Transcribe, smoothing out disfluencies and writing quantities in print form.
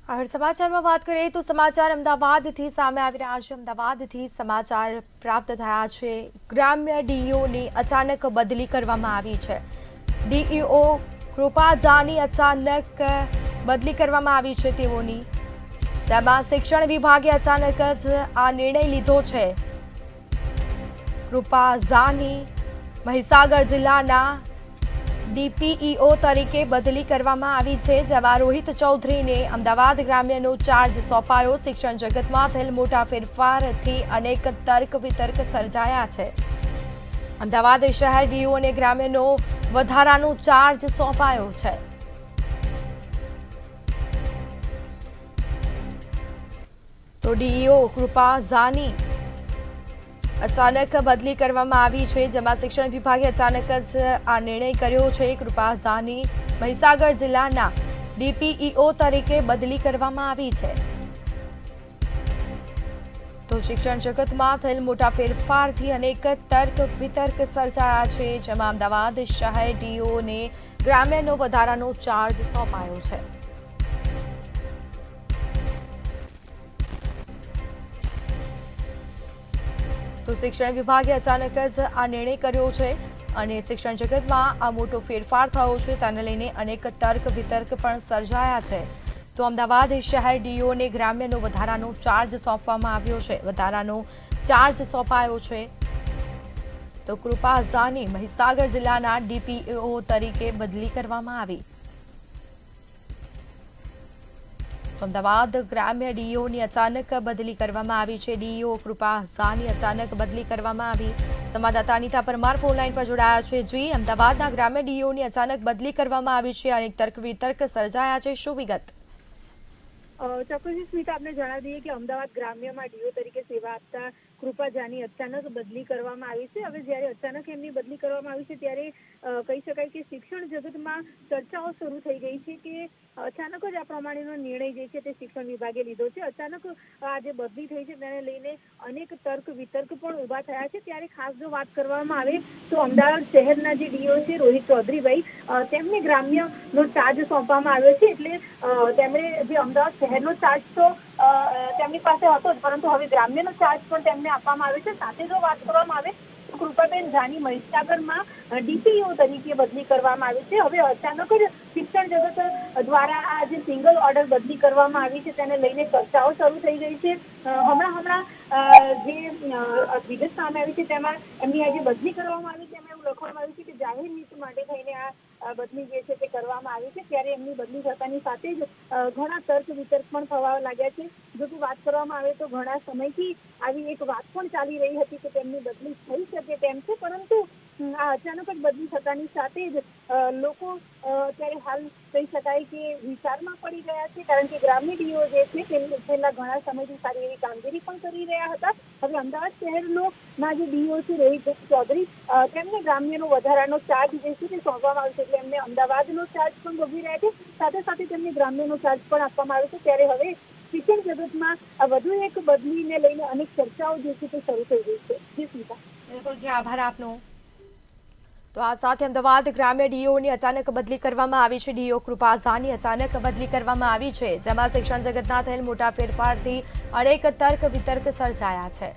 આગળ સમાચારમાં વાત કરીએ તો સમાચાર અમદાવાદથી સામે આવી રહ્યા છે। અમદાવાદથી સમાચાર પ્રાપ્ત થયા છે। ગ્રામ્ય ડીઈઓની અચાનક બદલી કરવામાં આવી છે। ડીઈઓ કૃપા ઝાની અચાનક બદલી કરવામાં આવી છે તેઓની। તેમાં શિક્ષણ વિભાગે અચાનક જ આ નિર્ણય લીધો છે। કૃપા ઝાની મહીસાગર જિલ્લાના ડીપીઈઓ તરીકે બદલી કરવામાં આવી છે। જેમાં રોહિત ચૌધરીને અમદાવાદ ગ્રામ્યનો ચાર્જ સોંપાયો। શિક્ષણ જગતમાં થયેલ મોટા ફેરફારથી અનેક તર્ક વિતર્ક સર્જાયા છે। અમદાવાદ શહેર ડીઈઓ અને ગ્રામ્યનો વધારાનો ચાર્જ સોંપાયો છે। તો ડીઈઓ કૃપા ઝાની અચાનક બદલી કરવામાં આવી છે। જેમાં શિક્ષણ વિભાગે અચાનક જ આ નિર્ણય કર્યો છે। કૃપા ઝાની મહીસાગર જિલ્લાના ડીપીઈઓ તરીકે બદલી કરવામાં આવી છે। તો શિક્ષણ જગતમાં થયેલ મોટા ફેરફારથી અનેક તર્ક વિતર્ક સર્જાયા છે। જેમાં અમદાવાદ શહેર ડીઈઓને ગ્રામ્યનો વધારાનો ચાર્જ સોંપાયો છે। તો શિક્ષણ વિભાગે અચાનક જ આ નિર્ણય કર્યો છે અને શિક્ષણ જગતમાં આ મોટો ફેરફાર થયો છે। તેને લઈને અનેક તર્ક વિતર્ક પણ સર્જાયા છે। તો અમદાવાદ શહેર ડીઈઓને ગ્રામ્યનો વધારાનો ચાર્જ સોંપવામાં આવ્યો છે। વધારાનો ચાર્જ સોંપાયો છે। તો કૃપા ઝાની મહીસાગર જિલ્લાના ડીપીઈઓ તરીકે બદલી કરવામાં આવી। અમદાવાદ ગ્રામ્ય ડીઈઓની અચાનક બદલી કરવામાં આવી છે। ડીઈઓ કૃપા ઝાની અચાનક બદલી કરવામાં આવી। સંવાદદાતા અનિતા પરમાર ફોનલાઈન પર જોડાયા છે। જી, અમદાવાદના ગ્રામ્ય ડીઈઓની અચાનક બદલી કરવામાં આવી છે। અનેક તર્ક વિતર્ક સર્જાયા છે, શું વિગત? ચોક્કસથી સ્મિતા, આપને જણાવી દઈએ કે અમદાવાદ ગ્રામ્યમાં ડીઓ તરીકે સેવા આપતા કૃપા ઝાની અચાનક બદલી કરવામાં આવી છે। હવે જ્યારે અચાનક એમની બદલી કરવામાં આવી છે ત્યારે કહી શકાય કે શિક્ષણ જગતમાં ચર્ચાઓ શરૂ થઈ ગઈ છે કે અચાનક જ આ પ્રમાણેનો નિર્ણય જે છે તે શિક્ષણ વિભાગે લીધો છે। અચાનક આ જે બદલી થઈ છે તેને લઈને અનેક તર્ક વિતર્ક પણ ઊભા થયા છે। ત્યારે ખાસ જો વાત કરવામાં આવે તો અમદાવાદ શહેરના જે ડીઓ છે રોહિત ચૌધરીભાઈ, તેમને ગ્રામ્યનો ચાર્જ સોંપવામાં આવ્યો છે। એટલે તેમણે જે અમદાવાદ શહેરનો ચાર્જ તો તેમની પાસે હતો જ, પરંતુ હવે ગ્રામ્યનો ચાર્જ પણ તેમને આપવામાં આવ્યો છે। સાથે જો વાત કરવામાં આવે તો કૃપાબેન ઝાની મહીસાગરમાં ડીપીઓ તરીકે બદલી કરવામાં આવી છે। હવે અચાનક જ શિક્ષણ જગત દ્વારા આ જે સિંગલ ઓર્ડર બદલી કરવામાં આવી છે તેને લઈને ચર્ચાઓ શરૂ થઈ ગઈ છે। હમણાં જે વિગત સામે આવી છે તેમાં એમની આ જે બદલી કરવામાં આવી છે એમાં એવું લખવામાં આવ્યું છે કે જાહેર હિત માટે થઈને આ બદલી જે છે તે કરવામાં આવી છે। ત્યારે એમની બદલી થતાની સાથે જ ઘણા તર્ક વિતર્ક પણ થવા લાગ્યા છે। જો કે વાત કરવામાં આવે તો ઘણા સમયથી આવી એક વાત પણ ચાલી રહી હતી કે તેમની બદલી થઈ શકે તેમ છે, પરંતુ આ અચાનક જ બદલી થતાની સાથે જ લોકો અત્યારે હાલ કહી શકાય કે વિચારમાં પડી ગયા છે। કારણ કે ગ્રામ્ય ડીઓ જે છે તે છેલ્લા ઘણા સમયથી સારી એવી કામગીરી પણ કરી રહ્યા હતા। હવે અમદાવાદ શહેરનો જે ડીઓ છે રોહિત ચૌધરી, તેમને ગ્રામ્યનો વધારાનો ચાર્જ જે છે તે સોંપવામાં આવ્યો છે। એટલે એમને અમદાવાદનો ચાર્જ પણ ભોગવી રહ્યા છે, સાથે સાથે તેમને ગ્રામ્યનો ચાર્જ પણ આપવામાં આવ્યો છે। ત્યારે હવે શિક્ષણ જગતમાં વધુ એક બદલીને લઈને અનેક ચર્ચાઓ જે છે તે શરૂ થઈ ગઈ છે। જી સ્મિતા। બિલકુલ, આભાર આપનો। તો આ સાથે અમદાવાદ ગ્રામ્ય ડીઈઓની અચાનક બદલી કરવામાં આવી છે। ડીઈઓ કૃપા ઝાની અચાનક બદલી કરવામાં આવી છે। જેમાં શિક્ષણ જગતના થયેલ મોટા ફેરફારથી અનેક તર્ક વિતર્ક સર્જાયા છે।